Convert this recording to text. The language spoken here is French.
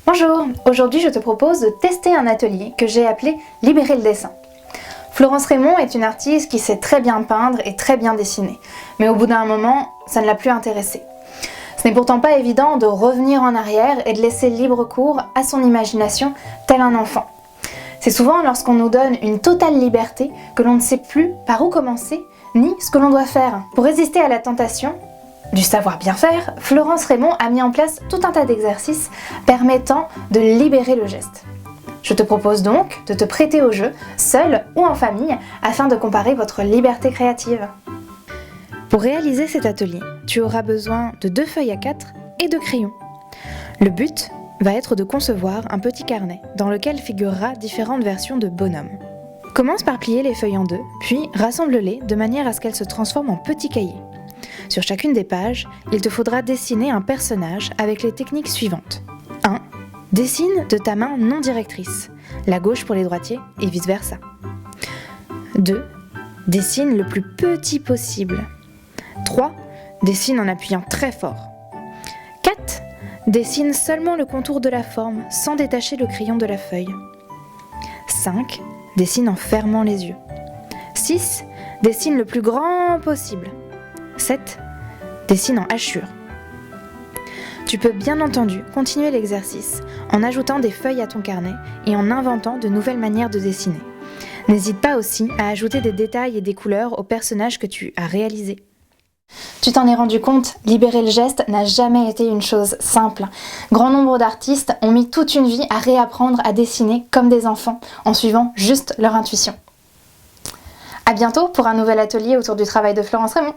Bonjour, aujourd'hui je te propose de tester un atelier que j'ai appelé « Libérer le dessin ». Florence Raymond est une artiste qui sait très bien peindre et très bien dessiner, mais au bout d'un moment, ça ne l'a plus intéressée. Ce n'est pourtant pas évident de revenir en arrière et de laisser libre cours à son imagination tel un enfant. C'est souvent lorsqu'on nous donne une totale liberté que l'on ne sait plus par où commencer ni ce que l'on doit faire. Pour résister à la tentation du savoir bien faire, Florence Raymond a mis en place tout un tas d'exercices permettant de libérer le geste. Je te propose donc de te prêter au jeu, seul ou en famille, afin de comparer votre liberté créative. Pour réaliser cet atelier, tu auras besoin de 2 feuilles A4 et de crayons. Le but va être de concevoir un petit carnet dans lequel figurera différentes versions de bonhommes. Commence par plier les feuilles en deux, puis rassemble-les de manière à ce qu'elles se transforment en petits cahiers. Sur chacune des pages, il te faudra dessiner un personnage avec les techniques suivantes. 1. Dessine de ta main non directrice, la gauche pour les droitiers et vice-versa. 2. Dessine le plus petit possible. 3. Dessine en appuyant très fort. 4. Dessine seulement le contour de la forme sans détacher le crayon de la feuille. 5. Dessine en fermant les yeux. 6. Dessine le plus grand possible. 7. Dessine en hachure. Tu peux bien entendu continuer l'exercice en ajoutant des feuilles à ton carnet et en inventant de nouvelles manières de dessiner. N'hésite pas aussi à ajouter des détails et des couleurs aux personnages que tu as réalisés. Tu t'en es rendu compte, libérer le geste n'a jamais été une chose simple. Grand nombre d'artistes ont mis toute une vie à réapprendre à dessiner comme des enfants en suivant juste leur intuition. À bientôt pour un nouvel atelier autour du travail de Florence Raymond.